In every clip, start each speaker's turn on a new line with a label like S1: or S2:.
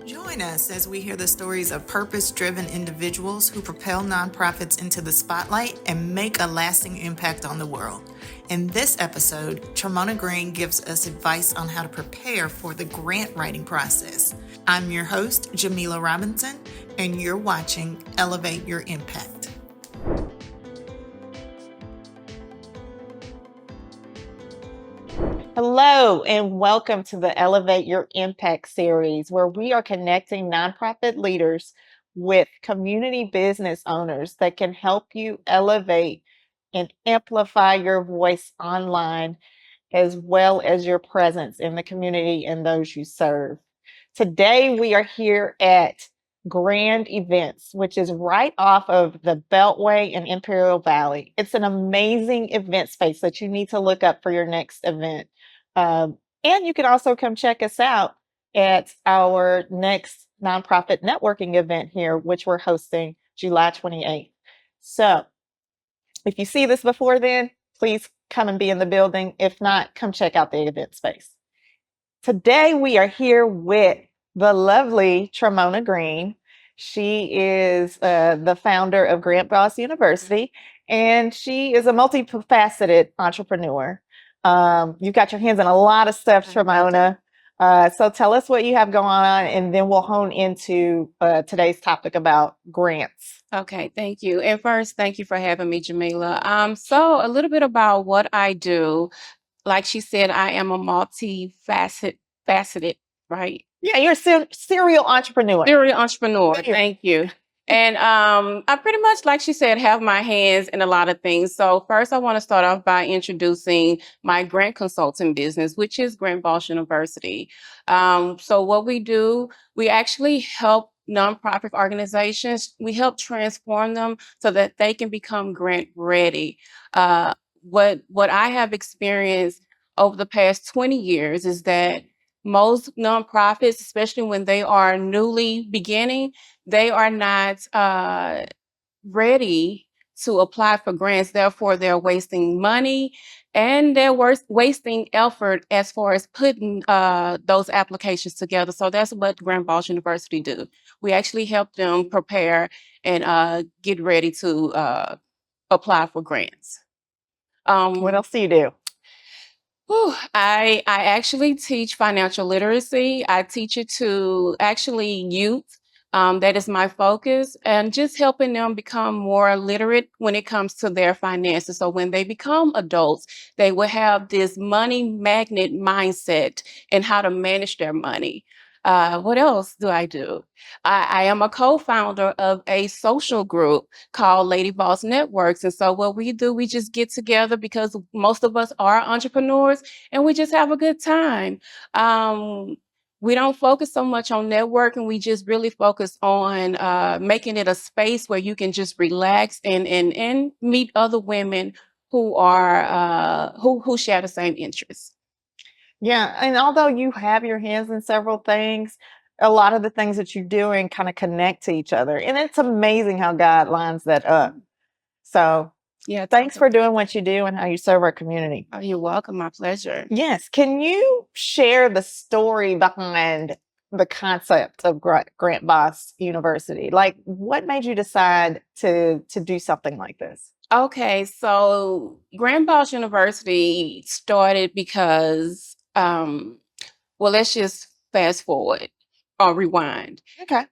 S1: Join us as we hear the stories of purpose-driven individuals who propel nonprofits into the spotlight and make a lasting impact on the world. In this episode, Trimona Green gives us advice on how to prepare for the grant writing process. I'm your host, Jamila Robinson, and you're watching Elevate Your Impact. Hello, and welcome to the Elevate Your Impact series, where we are connecting nonprofit leaders with community business owners that can help you elevate and amplify your voice online, as well as your presence in the community and those you serve. Today, we are here at Grand Events, which is right off of the Beltway in Imperial Valley. It's an amazing event space that you need to look up for your next event. And you can also come check us out at our next nonprofit networking event here, which we're hosting July 28th. So if you see this before then, please come and be in the building. If not, come check out the event space. Today we are here with the lovely Trimona Green. She is the founder of Grant Boss University, and she is a multifaceted entrepreneur. You've got your hands in a lot of stuff, Trimona. So tell us what you have going on, and then we'll hone into today's topic about grants.
S2: Okay, thank you. And first, thank you for having me, Jamila. So a little bit about what I do. Like she said, I am a faceted, right?
S1: Yeah, you're a serial entrepreneur.
S2: Serial entrepreneur. Thank you. And I pretty much, like she said, have my hands in a lot of things. So first, I want to start off by introducing my grant consulting business, which is Grant Boss University. So what we do, we actually help nonprofit organizations. We help transform them so that they can become grant ready. What I have experienced over the past 20 years is that most nonprofits, especially when they are newly beginning, they are not ready to apply for grants. Therefore, they're wasting money and they're wasting effort as far as putting those applications together. So that's what Grant Boss University do. We actually help them prepare and get ready to apply for grants.
S1: What else do you do?
S2: I actually teach financial literacy. I teach it to actually youth. That is my focus, and just helping them become more literate when it comes to their finances. So when they become adults, they will have this money magnet mindset and how to manage their money. What else do I do? I am a co-founder of a social group called Lady Boss Networks. And so what we do, we just get together because most of us are entrepreneurs and we just have a good time. We don't focus so much on networking. We just really focus on making it a space where you can just relax and meet other women who are who share the same interests.
S1: Yeah, and although you have your hands in several things, a lot of the things that you're doing kind of connect to each other. And it's amazing how God lines that up. So,
S2: Yeah,
S1: thanks for doing what you do and how you serve our community.
S2: Oh, you're welcome. My pleasure.
S1: Yes. Can you share the story behind the concept of Grant Boss University? Like, what made you decide to do something like this?
S2: Okay, so Grant Boss University started because, well, let's just fast forward or rewind.
S1: Okay.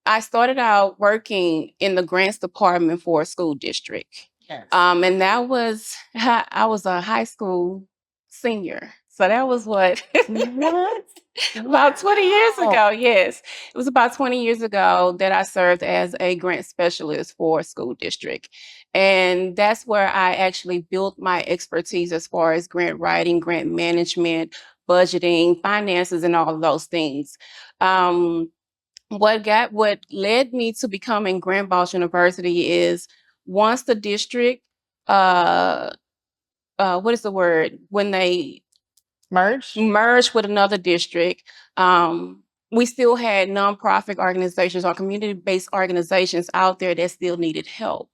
S2: I started out working in the grants department for a school district.
S1: Yes.
S2: And that was, I was a high school senior. So that was what?
S1: What?
S2: About 20 years ago, yes. It was about 20 years ago that I served as a grant specialist for a school district. And that's where I actually built my expertise as far as grant writing, grant management, budgeting, finances, and all of those things. What led me to becoming Grant Boss University is once the district, what is the word? When they merged with another district, we still had nonprofit organizations or community-based organizations out there that still needed help.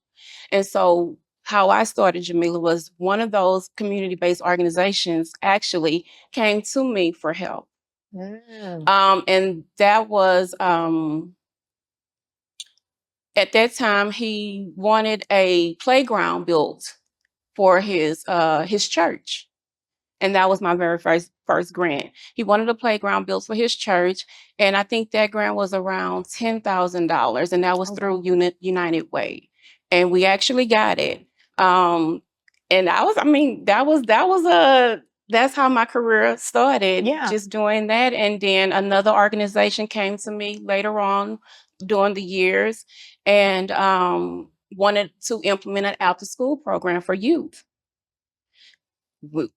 S2: And so how I started Jamila was one of those community-based organizations actually came to me for help.
S1: Mm.
S2: And that was at that time he wanted a playground built for his church. And that was my very first grant. He wanted a playground built for his church, and I think that grant was around $10,000, and that was
S1: Oh,
S2: through
S1: wow.
S2: United Way, and we actually got it. Um, and I mean, that was a that's how my career started,
S1: Yeah.
S2: just doing that. And then another organization came to me later on during the years, and wanted to implement an after school program for youth. W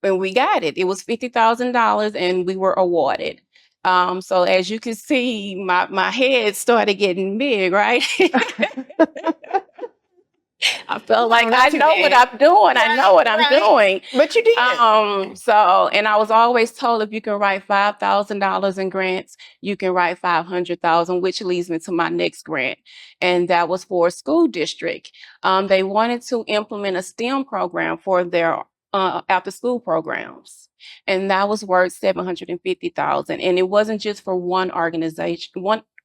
S2: And we got it. It was $50,000 and we were awarded. So as you can see, my head started getting big, right? I felt like
S1: No,
S2: I
S1: not too
S2: know what
S1: big.
S2: I'm doing. I know
S1: Right,
S2: what I'm
S1: right.
S2: doing.
S1: But you did.
S2: And I was always told if you can write $5,000 in grants, you can write 500,000, which leads me to my next grant. And that was for a school district. They wanted to implement a STEM program for their after school programs. And that was worth 750,000. And it wasn't just for one organization,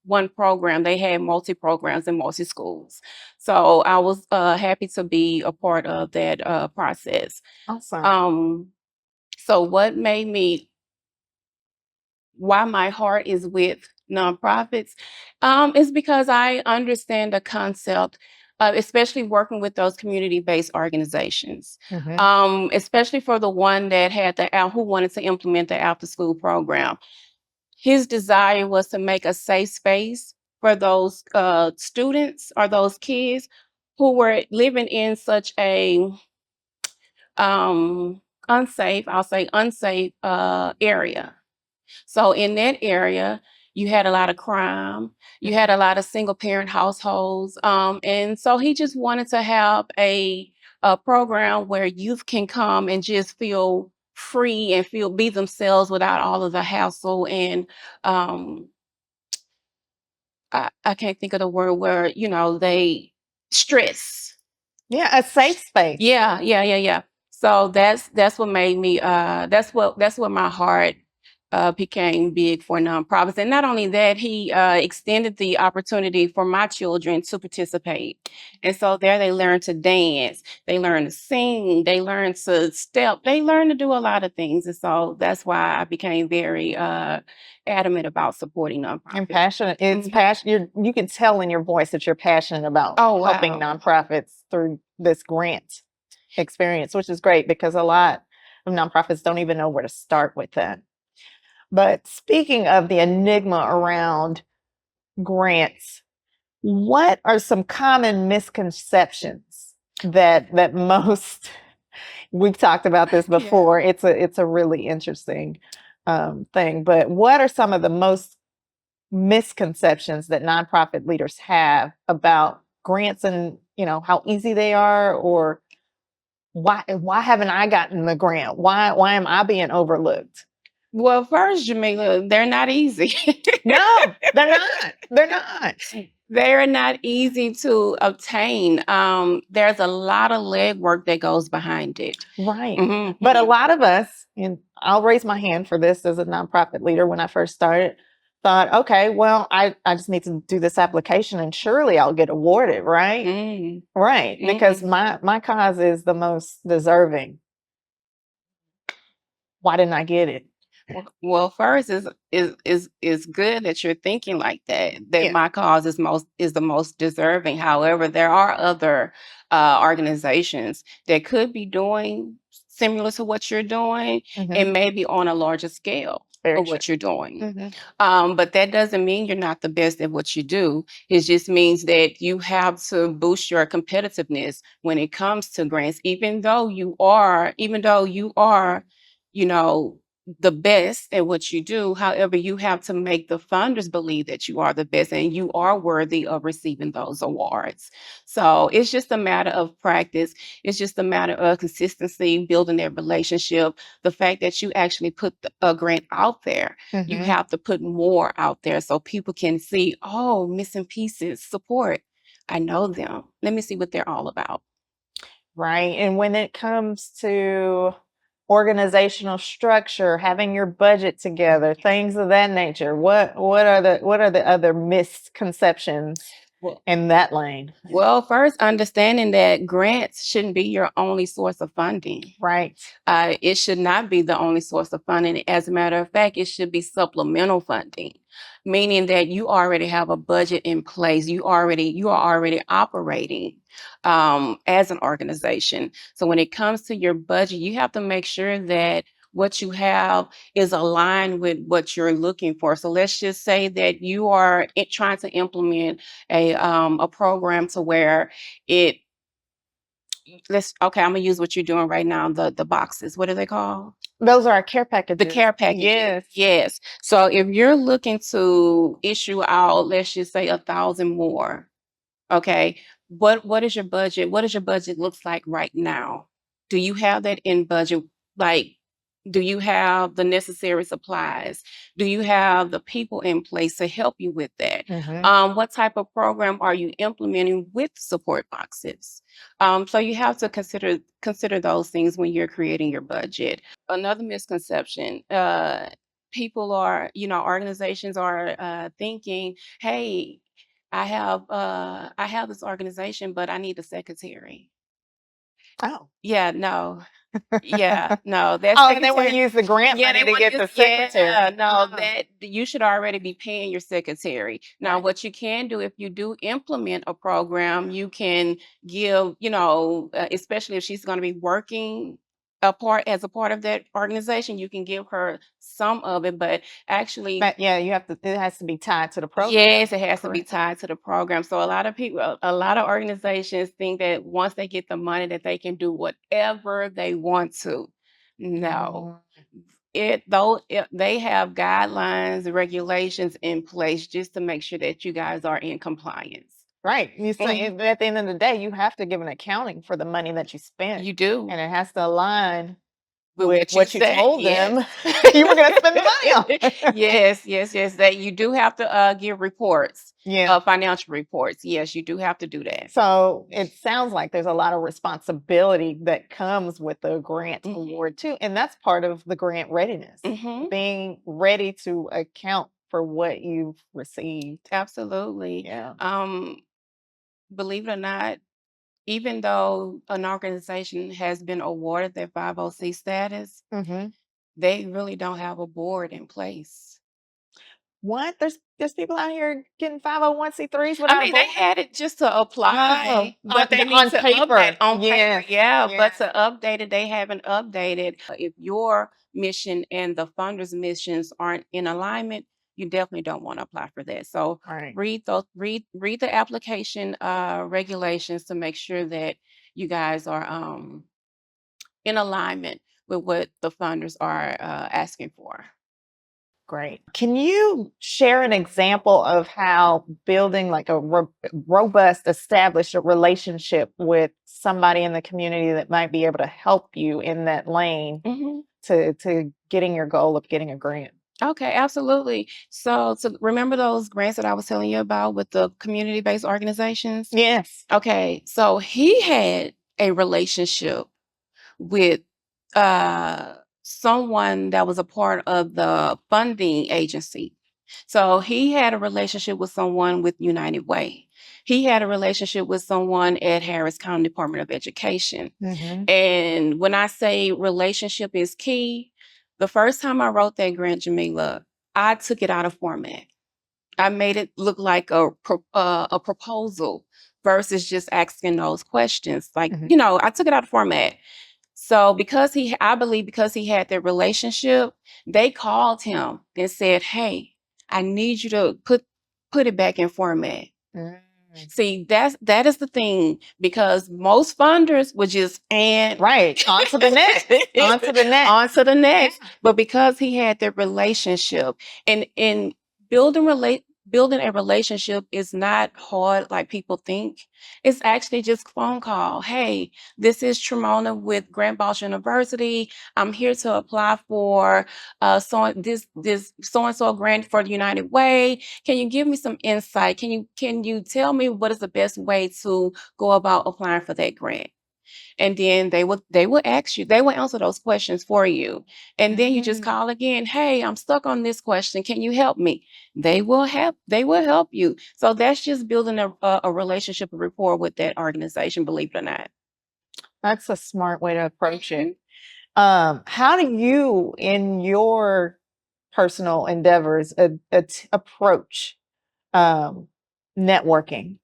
S2: one program. They had multi programs and multi schools. So I was happy to be a part of that process.
S1: Awesome.
S2: Um, so what made me why my heart is with nonprofits is because I understand the concept, especially working with those community-based organizations,
S1: Mhm.
S2: especially for the one that had who wanted to implement the after-school program. His desire was to make a safe space for those students or those kids who were living in such a um, I'll say unsafe area. So in that area, you had a lot of crime, you had
S1: Mhm.
S2: a lot of single parent households. And so he just wanted to have a program where youth can come and just feel free and feel be themselves without all of the hassle and um, I can't think of the word where, they stress.
S1: Yeah, a safe space.
S2: Yeah, yeah, yeah, yeah. So that's what made me that's what my heart became big for nonprofits. And not only that, he extended the opportunity for my children to participate. And so there they learn to dance, they learn to sing, they learn to step, they learn to do a lot of things. And so that's why I became very adamant about supporting
S1: And
S2: nonprofits.
S1: passionate. It's
S2: Mhm.
S1: passion. You can tell in your voice that you're passionate about
S2: Oh
S1: helping
S2: wow.
S1: nonprofits through this grant experience, which is great because a lot of nonprofits don't even know where to start with that. But speaking of the enigma around grants, what are some common misconceptions that most we've talked about this
S2: Yeah.
S1: before. It's a really interesting thing. But what are some of the most misconceptions that nonprofit leaders have about grants and how easy they are, or why haven't I gotten the grant? Why am I being overlooked?
S2: Well, first, Jamila, they're not easy.
S1: No, they're not. They're not.
S2: They're not easy to obtain. There's a lot of legwork that goes behind it.
S1: Right. But a
S2: Mhm.
S1: lot of us, and I'll raise my hand for this as a nonprofit leader when I first started, thought, okay, well, I just need to do this application and surely I'll get awarded, right?
S2: Mm.
S1: Right. Because
S2: Mm.
S1: my cause is the most deserving. Why didn't I get it?
S2: Well, first is good that you're thinking like that. That
S1: Yeah.
S2: my cause is the most deserving. However, there are other organizations that could be doing similar to what you're doing,
S1: Hmm.
S2: and maybe on a larger scale
S1: Very
S2: of
S1: true.
S2: what you're doing.
S1: Hmm.
S2: But that doesn't mean you're not the best at what you do. It just means that you have to boost your competitiveness when it comes to grants, even though you are, you know, the best at what you do. However, you have to make the funders believe that you are the best and you are worthy of receiving those awards. So it's just a matter of practice. It's just a matter of consistency, building that relationship. The fact that you actually put a grant out there, you
S1: Hmm.
S2: have to put more out there so people can see, oh, missing pieces, support. I know them. Let me see what they're all about.
S1: Right. And when it comes to organizational structure, having your budget together, things of that nature. What are the other misconceptions
S2: Well,
S1: in that lane?
S2: well, first, understanding that grants shouldn't be your only source of funding.
S1: Right.
S2: It should not be the only source of funding. As a matter of fact, it should be supplemental funding, meaning that you already have a budget in place. You are already operating as an organization. So when it comes to your budget, you have to make sure that what you have is aligned with what you're looking for. So let's just say that you are trying to implement a program to where it let's okay, I'm gonna use what you're doing right now, the boxes. What are they called?
S1: Those are our care
S2: The
S1: packages.
S2: care packages.
S1: Yes.
S2: Yes. So if you're looking to issue out, let's just say 1,000 more, okay. What is your budget? What does your budget looks like right now? Do you have that in budget? Like, do you have the necessary supplies? Do you have the people in place to help you with that?
S1: Hmm.
S2: What type of program are you implementing with support boxes? So you have to consider those things when you're creating your budget. Another misconception. People are, organizations are thinking, hey, I have this organization, but I need a secretary.
S1: Oh.
S2: Yeah, no. Yeah, no, that
S1: Oh, and they want to
S2: secretary
S1: use the grant
S2: yeah,
S1: money
S2: they
S1: to
S2: wanna
S1: get
S2: use
S1: the secretary.
S2: yeah, no,
S1: Oh,
S2: that you should already be paying your secretary. Now,
S1: right.
S2: what you can do if you do implement a program, you can give, especially if she's gonna be working a part of that organization, you can give her some of it, but actually
S1: But yeah, it has to be tied to the program.
S2: yes, it has to be
S1: Correct.
S2: tied to the program. So a lot of people, a lot of organizations think that once they get the money that they can do whatever they want to. No.
S1: Mhm.
S2: They have guidelines, regulations in place just to make sure that you guys are in compliance.
S1: Right. You say
S2: Mhm.
S1: at the end of the day, you have to give an accounting for the money that you spent,
S2: You do.
S1: and it has to align
S2: With
S1: with
S2: what you
S1: what you
S2: said,
S1: told
S2: yes.
S1: them you were going to spend the money on.
S2: Yes, yes, yes, that you do have to, give reports,
S1: Yeah.
S2: financial reports. Yes, you do have to do that.
S1: So it sounds like there's a lot of responsibility that comes with the grant
S2: Mhm,
S1: award too. And that's part of the grant readiness,
S2: mhm,
S1: being ready to account for what you've received.
S2: absolutely.
S1: Yeah.
S2: Um, Believe it or not, even though an organization has been awarded their 501(c) status,
S1: Hmm.
S2: they really don't have a board in place.
S1: What? There's people out here getting 501(c)(3)s
S2: I
S1: without a
S2: mean, they
S1: board?
S2: had it just to
S1: Oh,
S2: apply, but they need
S1: on
S2: to update
S1: paper.
S2: on paper,
S1: Yes.
S2: yeah,
S1: Yeah.
S2: but to update it, they haven't updated. If your mission and the funder's missions aren't in alignment, you definitely don't want to apply for that. So
S1: Right.
S2: read the application regulations to make sure that you guys are in alignment with what the funders are asking for.
S1: Great. Can you share an example of how building like a robust, established a relationship with somebody in the community that might be able to help you in that lane
S2: Mhm.
S1: to getting your goal of getting a grant?
S2: Okay, absolutely. So remember those grants that I was telling you about with the community-based organizations?
S1: Yes.
S2: Okay, so he had a relationship with someone that was a part of the funding agency. So he had a relationship with someone with United Way. He had a relationship with someone at Harris County Department of Education.
S1: Hmm.
S2: And when I say relationship is key, the first time I wrote that grant, Jamila, I took it out of format. I made it look like a proposal versus just asking those questions. Like,
S1: Hmm.
S2: I took it out of format. So I believe because he had that relationship, they called him and said, "Hey, I need you to put it back in format."
S1: Mm.
S2: See, that is the thing because most funders would just and
S1: Right. On to the next. On to the
S2: on
S1: next.
S2: to the
S1: Yeah.
S2: next. But because he had that relationship and in building a relationship is not hard like people think. It's actually just phone call. Hey, this is Trimona with Grant Bosch University. I'm here to apply for this so and so grant for the United Way. Can you give me some insight? Can you tell me what is the best way to go about applying for that grant? And then they will ask you, they will answer those questions for you. And then you just
S1: Mm.
S2: call again, hey, I'm stuck on this question. Can you help me? They will help you. So that's just building a relationship, a rapport with that organization, believe it or not.
S1: That's a smart way to approach it. How do you, in your personal endeavors, approach um, networking?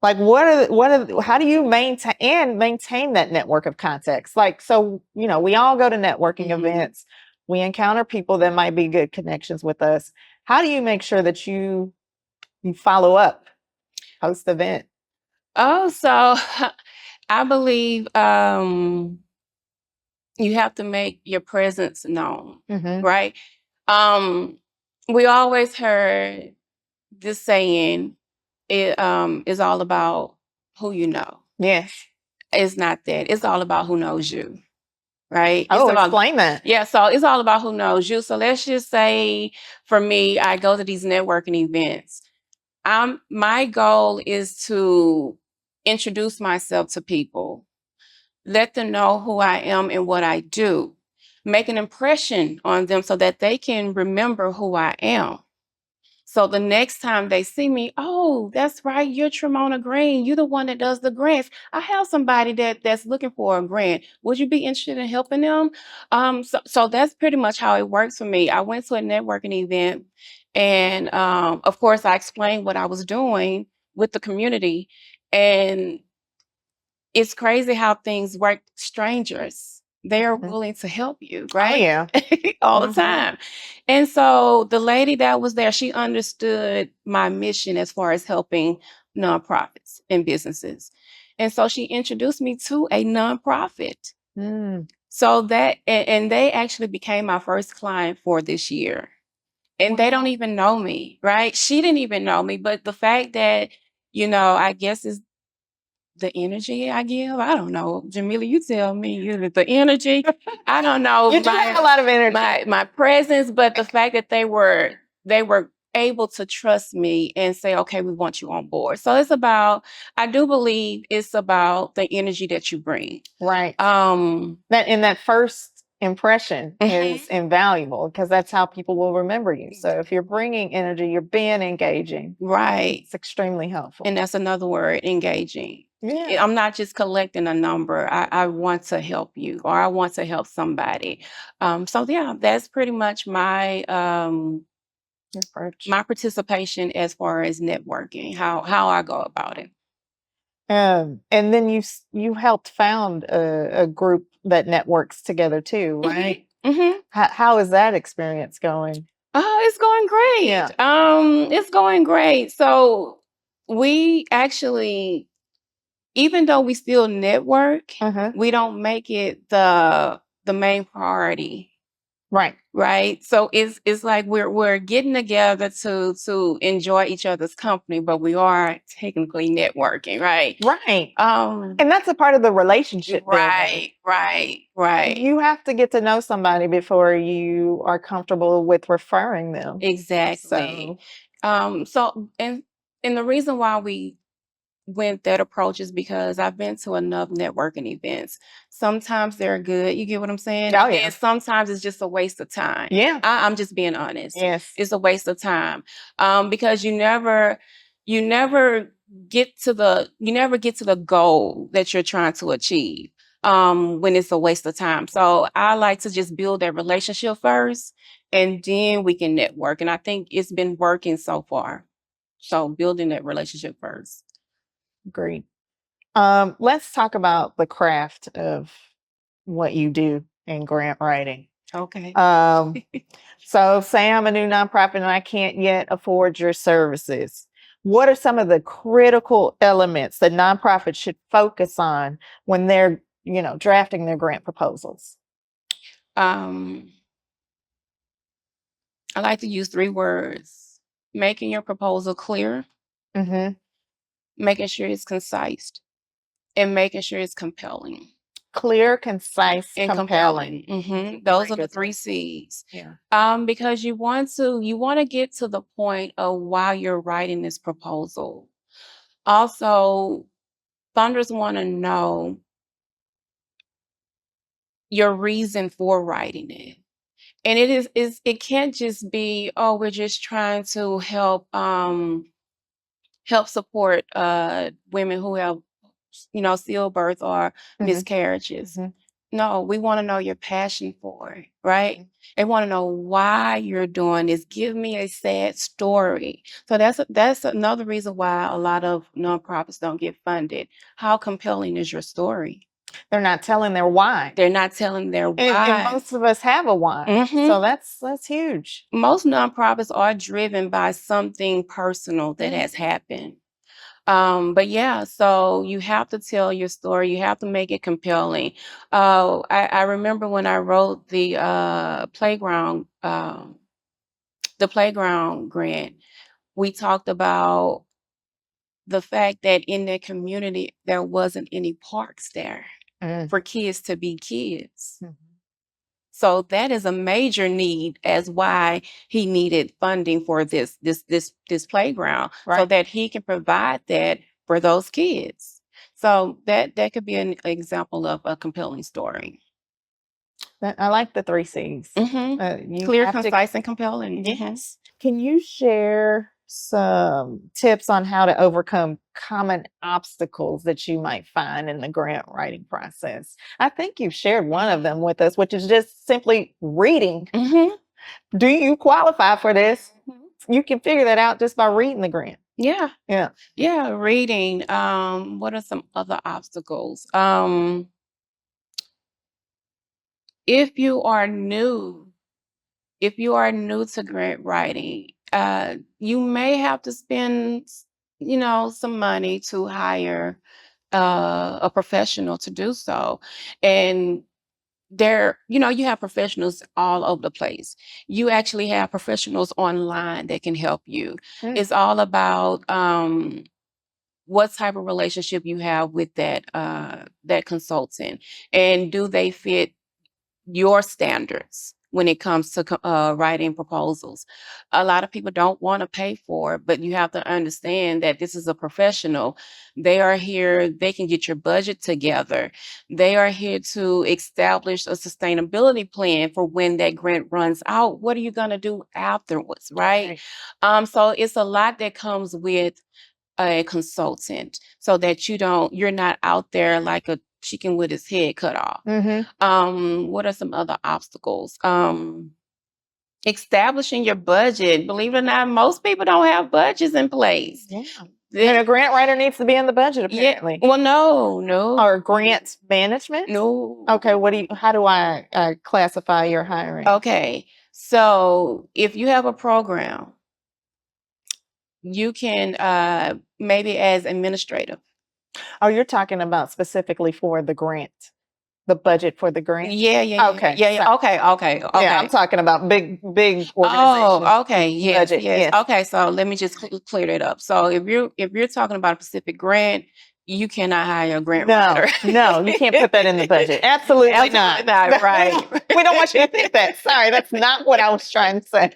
S1: Like, how do you maintain that network of contacts? Like, so, we all go to networking
S2: Mhm.
S1: events, we encounter people that might be good connections with us. How do you make sure that you follow up post event?
S2: Oh, so I believe you have to make your presence known,
S1: Hmm.
S2: right? Um, we always heard this saying, it is all about who you know.
S1: Yes.
S2: It's not that. It's all about who knows you, right? It's
S1: Oh,
S2: about
S1: explain that.
S2: yeah, so it's all about who knows you. So let's just say for me, I go to these networking events. My goal is to introduce myself to people, let them know who I am and what I do, make an impression on them so that they can remember who I am. So the next time they see me, oh, that's right, you're Trimona Green. You're the one that does the grants. I have somebody that's looking for a grant. Would you be interested in helping them? So that's pretty much how it works for me. I went to a networking event, and of course, I explained what I was doing with the community, and it's crazy how things work. Strangers, they are
S1: Mhm.
S2: willing to help you,
S1: Oh,
S2: right?
S1: yeah.
S2: All the
S1: Hmm.
S2: time. And so the lady that was there, she understood my mission as far as helping nonprofits and businesses. And so she introduced me to a nonprofit.
S1: Mm.
S2: So and they actually became my first client for this year. And they don't
S1: Wow.
S2: even know me, right? She didn't even know me, but the fact that, I guess is the energy I give? I don't know. Jamila, you tell me. The energy. I don't know
S1: You do have a lot of energy.
S2: my presence, but the fact that they were able to trust me and say, okay, we want you on board. So I do believe it's about the energy that you bring.
S1: Right.
S2: Um,
S1: That first impression is
S2: mhm.
S1: invaluable because that's how people will remember you. So if you're bringing energy, you're being engaging.
S2: Right.
S1: It's extremely helpful.
S2: And that's another word, engaging.
S1: Yeah.
S2: I'm not just collecting a number. I want to help you or I want to help somebody. So yeah, that's pretty much
S1: Approach.
S2: my participation as far as networking, how I go about it.
S1: And then you helped found a group that networks together too, right?
S2: Hmm.
S1: How is that experience going?
S2: Oh, it's going
S1: Yeah.
S2: great. It's going great. So we actually, even though we still network,
S1: Uh-huh.
S2: we don't make it the main priority.
S1: Right.
S2: Right. So it's like we're getting together to enjoy each other's company, but we are technically networking, right?
S1: Right.
S2: Um,
S1: And that's a part of the relationship building.
S2: right.
S1: You have to get to know somebody before you are comfortable with referring them.
S2: Exactly.
S1: So,
S2: So and the reason why we went that approach is because I've been to enough networking events. Sometimes they're good, you get what I'm saying?
S1: oh
S2: And then
S1: yeah.
S2: sometimes it's just a waste of time.
S1: Yeah.
S2: I'm just being honest.
S1: Yes.
S2: It's a waste of time. Because you never get to the goal that you're trying to achieve. When it's a waste of time. So I like to just build that relationship first and then we can network. And I think it's been working so far. So building that relationship first.
S1: Great. Let's talk about the craft of what you do in grant writing.
S2: Okay.
S1: Um, so say I'm a new nonprofit and I can't yet afford your services. What are some of the critical elements that nonprofits should focus on when they're, drafting their grant proposals?
S2: Um, I like to use three words: making your proposal clear,
S1: Hmm.
S2: making sure it's concise, and making sure it's compelling.
S1: Clear, concise,
S2: And
S1: compelling.
S2: compelling.
S1: That's a
S2: Those
S1: very
S2: are the
S1: good
S2: three
S1: one.
S2: C's.
S1: Yeah.
S2: Because you want to get to the point of why you're writing this proposal. Also, funders want to know your reason for writing it. And it can't just be, oh, we're just trying to help support women who have, stillbirth or
S1: Mhm,
S2: miscarriages.
S1: mhm,
S2: No, we want to know your passion for it, right?
S1: mhm.
S2: They want to know why you're doing this. Give me a sad story. So that's another reason why a lot of nonprofits don't get funded. How compelling is your story?
S1: They're not telling their why,
S2: They're not telling their
S1: and
S2: why.
S1: most of us have a why,
S2: Hmm.
S1: so that's huge.
S2: Most nonprofits are driven by something personal that has
S1: Mhm,
S2: happened. But yeah, so you have to tell your story. You have to make it compelling. I remember when I wrote the playground grant. We talked about the fact that in their community there wasn't any parks there
S1: mhm,
S2: for kids to be kids.
S1: mhm.
S2: So that is a major need as why he needed funding for this playground so
S1: Right.
S2: that he can provide that for those kids. So that could be an example of a compelling story.
S1: I like the 3 C's.
S2: Hmm.
S1: You
S2: Clear,
S1: have to.
S2: concise, and compelling. Hmm.
S1: Yes. Can you share some tips on how to overcome common obstacles that you might find in the grant writing process? I think you've shared one of them with us, which is just simply reading.
S2: Hmm.
S1: Do you qualify for this? You can figure that out just by reading the grant.
S2: Yeah,
S1: Yeah.
S2: yeah. Reading. What are some other obstacles? If you are new if you are new to grant writing, you may have to spend, some money to hire a professional to do so. And you have professionals all over the place. You actually have professionals online that can help you.
S1: Mm,
S2: It's all about what type of relationship you have with that consultant, and do they fit your standards when it comes to writing proposals. A lot of people don't want to pay for it, but you have to understand that this is a professional. They are here, they can get your budget together. They are here to establish a sustainability plan for when that grant runs out. What are you going to do afterwards, right?
S1: right.
S2: So it's a lot that comes with a consultant so that you're not out there like a chicken with his head cut off.
S1: Mhm.
S2: What are some other obstacles? Establishing your budget. Believe it or not, most people don't have budgets in place.
S1: Yeah. And
S2: They-
S1: a grant writer needs to be in the budget
S2: yeah.
S1: apparently.
S2: Well, no, no,
S1: Or grant management?
S2: no.
S1: Okay, how do I classify your hiring?
S2: Okay. So if you have a program, you can maybe as administrative.
S1: Oh, you're talking about specifically for the grant, the budget for the grant?
S2: Yeah, yeah, yeah,
S1: Okay,
S2: yeah,
S1: so
S2: yeah. Okay, okay,
S1: yeah, I'm
S2: okay.
S1: talking about big organizations
S2: Oh, okay. Yes,
S1: budget.
S2: yes.
S1: Yes.
S2: Okay, so let me just clear that up. So if you're talking about a specific grant, you cannot hire a grant
S1: No,
S2: writer.
S1: no, you can't put that in the budget. Absolutely
S2: Absolutely
S1: not.
S2: not, right.
S1: We don't want you to think that. Sorry, that's not what I was trying to say.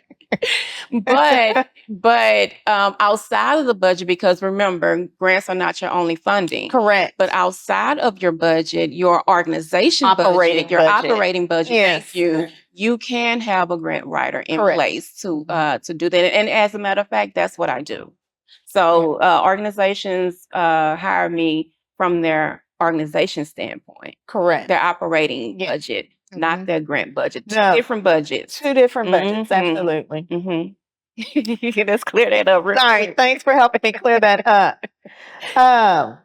S2: But outside of the budget, because remember, grants are not your only funding. But
S1: Correct.
S2: outside of your budget, your organization budget,
S1: Operating
S2: your
S1: budget.
S2: operating budget, thank
S1: Yes.
S2: you. You can have a grant writer in
S1: Correct.
S2: place to
S1: Mhm.
S2: to do that. And as a matter of fact, that's what I do.
S1: Right.
S2: So organizations hire me from their organization standpoint,
S1: Correct.
S2: their operating
S1: Yeah.
S2: budget, not
S1: Mhm.
S2: their grant budget. Two
S1: No,
S2: different budgets.
S1: 2 different budgets,
S2: Mm-hmm.
S1: absolutely.
S2: Mm-hmm. Let's clear that up real
S1: Sorry,
S2: quick.
S1: thanks for helping me clear that up. Um,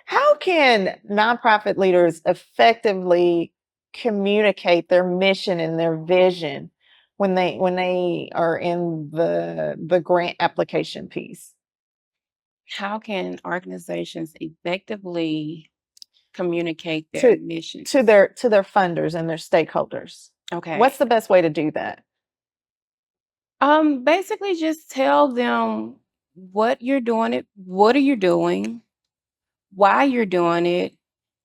S1: how can nonprofit leaders effectively communicate their mission and their vision when they are in the grant application piece
S2: How can organizations effectively communicate their
S1: to
S2: missions?
S1: to their funders and their stakeholders? What's
S2: Okay.
S1: the best way to do that?
S2: Basically just tell them what are you doing, why you're doing it,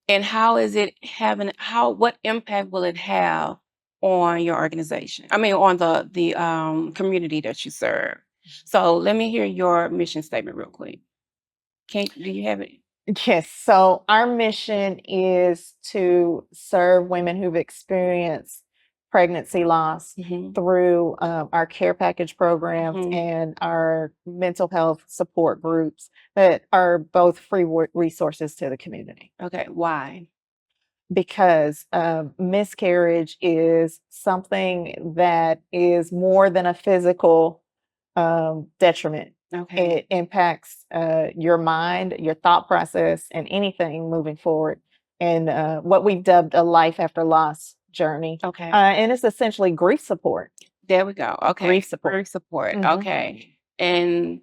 S2: and how is it having what impact will it have on your organization? I mean on the community that you serve. So let me hear your mission statement real quick. Do you have it?
S1: Yes. So our mission is to serve women who've experienced pregnancy loss
S2: Hmm.
S1: through our care package programs
S2: Hmm.
S1: and our mental health support groups that are both free resources to the community.
S2: Okay, why?
S1: Because miscarriage is something that is more than a physical detriment.
S2: Okay,
S1: It impacts your mind, your thought process, and anything moving forward. And what we've dubbed a life after loss journey.
S2: okay.
S1: And it's essentially grief support.
S2: There we go.
S1: Grief
S2: Okay,
S1: support.
S2: group support.
S1: Hmm.
S2: Okay, and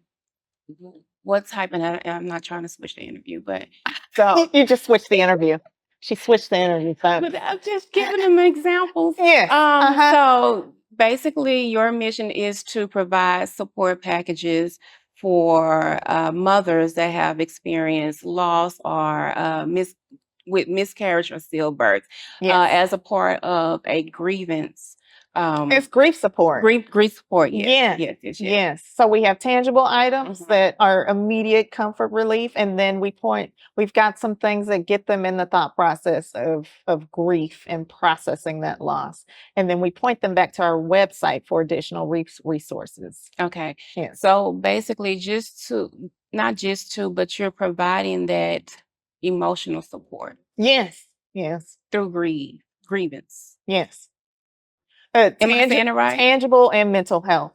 S2: what type? And I'm not trying to switch the interview, but so
S1: You just switched the interview. She switched the interview. So.
S2: but I'm just giving them examples.
S1: Yes. Uh-huh.
S2: So basically, your mission is to provide support packages for mothers that have experienced loss or with miscarriage or stillbirth
S1: Yes.
S2: as a part of a grievance.
S1: It's grief support.
S2: Grief support. Yes,
S1: Yes,
S2: yes, yes, yes.
S1: yes. So we have tangible items
S2: Mhm.
S1: that are immediate comfort relief, and then we've got some things that get them in the thought process of grief and processing that loss. And then we point them back to our website for additional resources.
S2: Okay.
S1: Yes.
S2: So basically, not just to, but you're providing that emotional support
S1: Yes. Yes.
S2: through grievance.
S1: Yes.
S2: Am I saying it right?
S1: Tangible and mental health.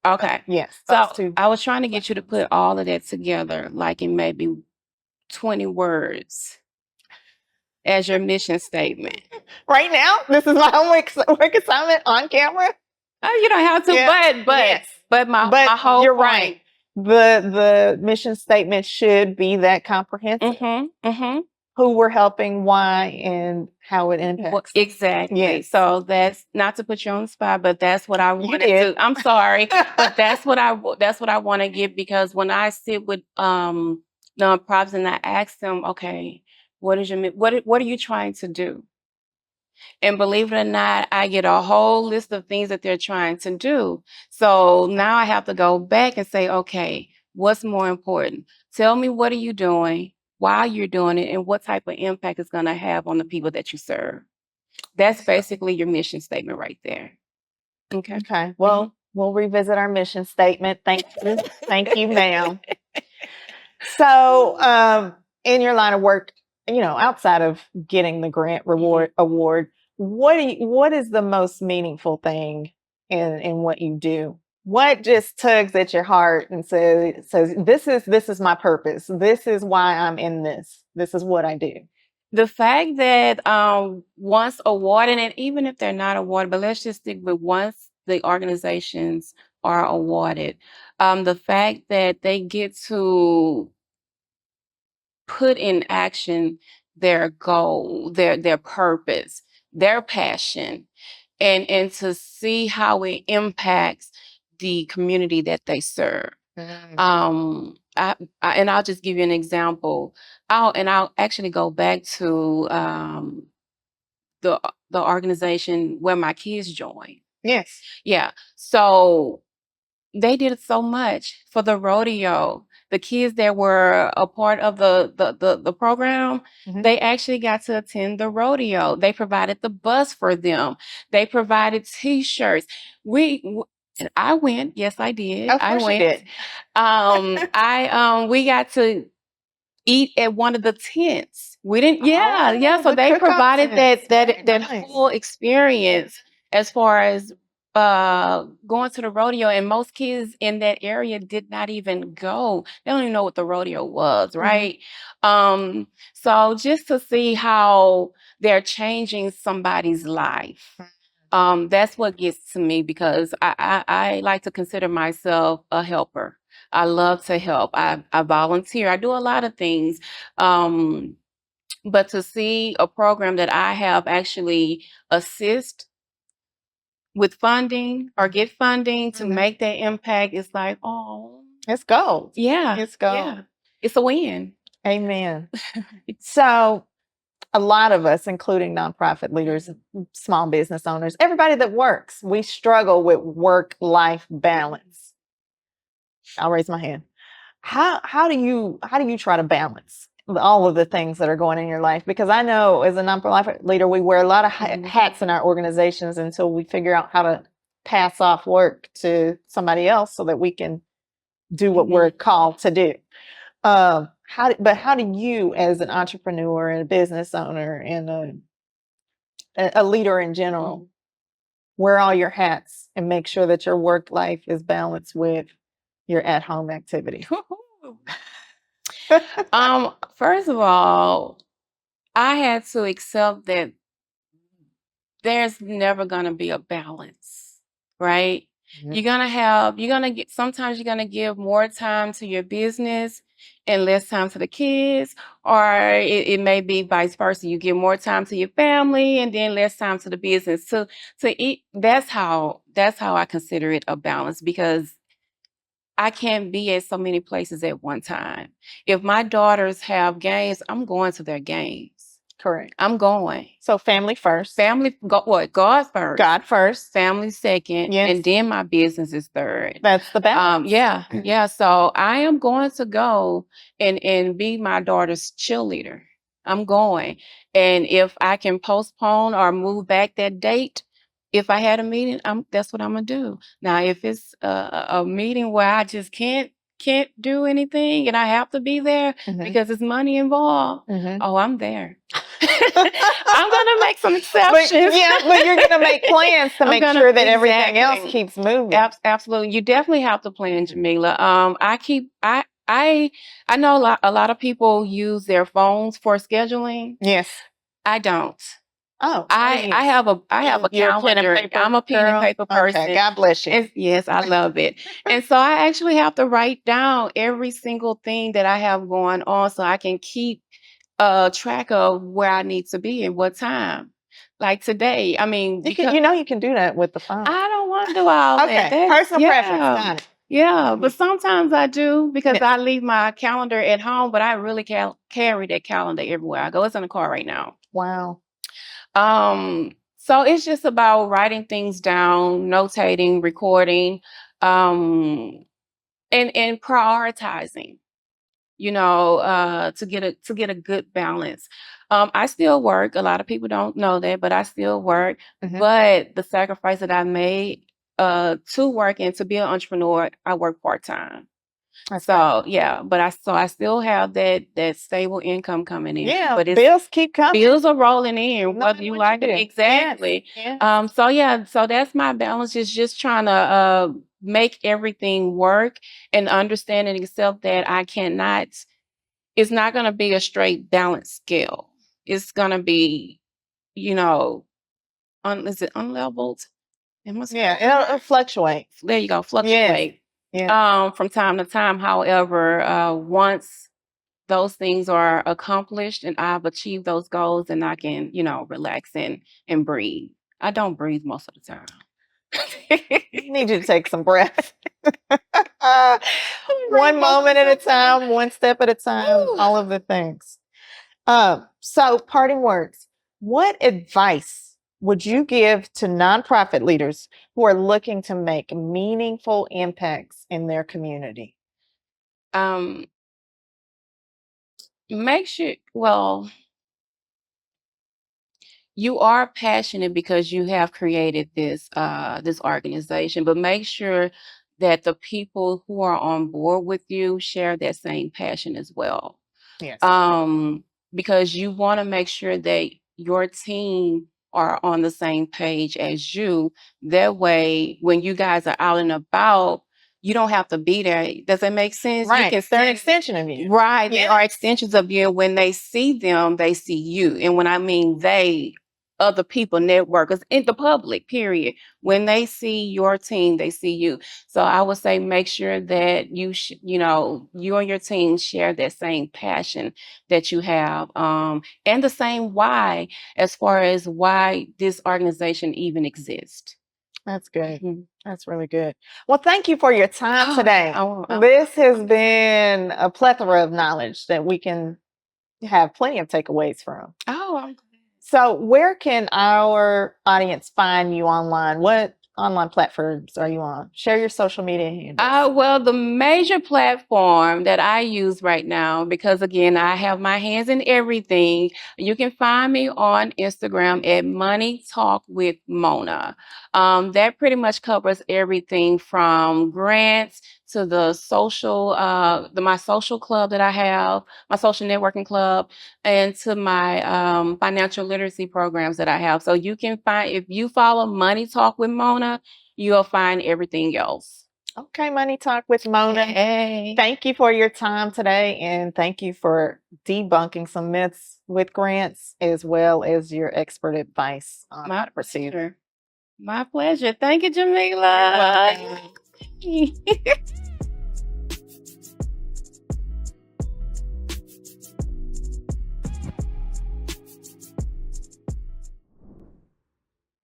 S2: Okay.
S1: Yes, those
S2: So
S1: two.
S2: I was trying to get you to put all of that together, like in maybe 20 words as your mission statement.
S1: Right now, this is my homework work assignment on camera.
S2: Oh, you don't have to,
S1: Yeah. Yes.
S2: but my
S1: But
S2: whole
S1: you're
S2: point.
S1: right. The mission statement should be that comprehensive.
S2: Mm-hmm. Mm-hmm.
S1: Who we're helping, why, and how it impacts them.
S2: Exactly.
S1: Yes.
S2: So that's not to put you on the spot, but that's what I
S1: You
S2: wanted
S1: did.
S2: to. I'm sorry, but that's what I want to give because when I sit with nonprofits and I ask them, okay, what are you trying to do? And believe it or not, I get a whole list of things that they're trying to do. So now I have to go back and say, okay, what's more important? Tell me what are you doing, why you're doing it, and what type of impact it's going to have on the people that you serve. That's basically your mission statement right there. Okay.
S1: Okay.
S2: Mhm.
S1: Well, we'll revisit our mission statement. Thank you. Thank you, ma'am. So, in your line of work, outside of getting the grant reward award, what is the most meaningful thing in what you do? What just tugs at your heart and says this is my purpose. This is why I'm in this. This is what I do.
S2: The fact that once awarded, and even if they're not awarded, but let's just stick with once the organizations are awarded, the fact that they get to put in action their goal, their purpose, their passion, and to see how it impacts the community that they serve.
S1: Mm.
S2: And I'll just give you an example. I'll actually go back to the organization where my kids joined.
S1: Yes.
S2: Yeah. So they did so much for the rodeo. The kids that were a part of the program,
S1: Mhm.
S2: they actually got to attend the rodeo. They provided the bus for them. They provided T-shirts. And I went. Yes, I did.
S1: Of
S2: I
S1: course you
S2: went.
S1: did.
S2: We got to eat at one of the tents. We didn't, yeah, yeah.
S1: Oh,
S2: So
S1: the
S2: they
S1: cookout
S2: provided
S1: tents. Very
S2: that
S1: nice.
S2: whole experience as far as going to the rodeo, and most kids in that area did not even go. They don't even know what the rodeo was,
S1: Mhm.
S2: right? So just to see how they're changing somebody's life. That's what gets to me because I like to consider myself a helper. I love to help. I volunteer. I do a lot of things. Um, but to see a program that I have actually assist with funding or get funding to
S1: Mhm.
S2: make that impact is like, oh,
S1: It's gold.
S2: yeah,
S1: It's gold.
S2: yeah. It's a win.
S1: Amen. So a lot of us, including nonprofit leaders, small business owners, everybody that works, we struggle with work-life balance. I'll raise my hand. How do you try to balance all of the things that are going in your life? Because I know as a nonprofit leader, we wear a lot of
S2: Mhm.
S1: hats in our organizations until we figure out how to pass off work to somebody else so that we can do what we're
S2: Mhm.
S1: called to do. How do you, as an entrepreneur and a business owner and a leader in general,
S2: Mhm.
S1: wear all your hats and make sure that your work life is balanced with your at home activities?
S2: First of all, I had to accept that there's never gonna be a balance, right?
S1: Mhm.
S2: You're gonna get sometimes you're gonna give more time to your business and less time to the kids, or it may be vice versa. You give more time to your family and then less time to the business. To eat, that's how I consider it a balance because I can't be at so many places at one time. If my daughters have games, I'm going to their games.
S1: Correct.
S2: I'm going.
S1: So family first,
S2: Family, what? God first,
S1: God first.
S2: family second, and
S1: Yes,
S2: then my business is third.
S1: that's the balance.
S2: Yeah, yeah. So I am going to go and be my daughter's cheerleader. I'm going, and if I can postpone or move back that date, if I had a meeting, that's what I'm gonna do. Now, if it's a meeting where I just can't do anything and I have to be there
S1: Mhm,
S2: because it's money involved,
S1: mhm.
S2: oh, I'm there. I'm gonna make some
S1: But
S2: exceptions.
S1: yeah, but you're gonna make plans to
S2: I'm
S1: make
S2: gonna
S1: sure that everything else
S2: exactly.
S1: keeps moving.
S2: Absolutely. You definitely have to plan, Jamila. I know a lot of people use their phones for scheduling.
S1: Yes.
S2: I don't.
S1: Oh, what do
S2: I
S1: you
S2: I
S1: use?
S2: have a I have a
S1: You're a pen and
S2: calendar. I'm
S1: paper
S2: a pen and
S1: girl?
S2: paper
S1: Okay,
S2: person.
S1: God bless you.
S2: And yes, I love it. And so I actually have to write down every single thing that I have going on so I can keep track of where I need to be and what time. Like today, I mean, because
S1: You can do that with the phone.
S2: I don't wanna do all that.
S1: Okay,
S2: That's
S1: personal preference,
S2: yeah.
S1: got it.
S2: Yeah, but sometimes I do because
S1: Yes.
S2: I leave my calendar at home, but I really carry that calendar everywhere I go. It's in the car right now.
S1: Wow.
S2: So it's just about writing things down, notating, recording, um, and prioritizing, to get a good balance. I still work. A lot of people don't know that, but I still work.
S1: Mhm.
S2: But the sacrifice that I made to work and to be an entrepreneur, I work part-time.
S1: That's great.
S2: So yeah, but I still have that stable income coming in.
S1: Yeah,
S2: But it's
S1: bills keep coming
S2: bills are rolling in,
S1: no
S2: whether
S1: matter
S2: you
S1: what you
S2: like it
S1: do. Yes,
S2: exactly.
S1: yes.
S2: So yeah, so that's my balance is just trying to make everything work and understand and accept that I cannot it's not gonna be a straight balance scale. It's gonna be, you know, is it unleveled? What's that
S1: Yeah,
S2: word?
S1: it'll fluctuate.
S2: There you go,
S1: Yes,
S2: fluctuate
S1: yes.
S2: from time to time. However, once those things are accomplished and I've achieved those goals, then I can, relax and breathe. I don't breathe most of the time.
S1: I need you to take some breaths.
S2: Breathe
S1: One
S2: most of
S1: moment at
S2: the
S1: a
S2: time.
S1: time, one step at a time,
S2: Whew.
S1: all of the things. So parting words. What advice would you give to nonprofit leaders who are looking to make meaningful impacts in their community?
S2: Um, make sure, well, you are passionate because you have created this organization, but make sure that the people who are on board with you share that same passion as well.
S1: Yes.
S2: um, because you want to make sure that your team are on the same page as you. That way, when you guys are out and about, you don't have to be there. Does that make sense? You
S1: Right.
S2: can
S1: They're an
S2: see,
S1: extension of you.
S2: right, they are
S1: Yes.
S2: extensions of you. And when they see them, they see you. And when I mean they, other people, networkers, in the public, period. When they see your team, they see you. So I would say make sure that you and your team share that same passion that you have, and the same why as far as why this organization even exists.
S1: That's good.
S2: Mhm.
S1: That's really good. Well, thank you for your time
S2: Oh,
S1: today.
S2: I'm
S1: This has
S2: welcome.
S1: been a plethora of knowledge that we can have plenty of takeaways from.
S2: Oh, I'm glad.
S1: So, where can our audience find you online? What online platforms are you on? Share your social media handles.
S2: Well, the major platform that I use right now, because again, I have my hands in everything. You can find me on Instagram at Money Talk with Mona. That pretty much covers everything from grants to the social, my social club that I have, my social networking club, and to my financial literacy programs that I have. So you can find, if you follow Money Talk with Mona, you'll find everything else.
S1: Okay, Money Talk with Mona.
S2: Hey,
S1: Thank you for your time today, and thank you for debunking some myths with grants as well as your expert advice on how
S2: my
S1: to proceed.
S2: pleasure. My pleasure. Thank you,
S1: You're
S2: Jamila.
S1: welcome.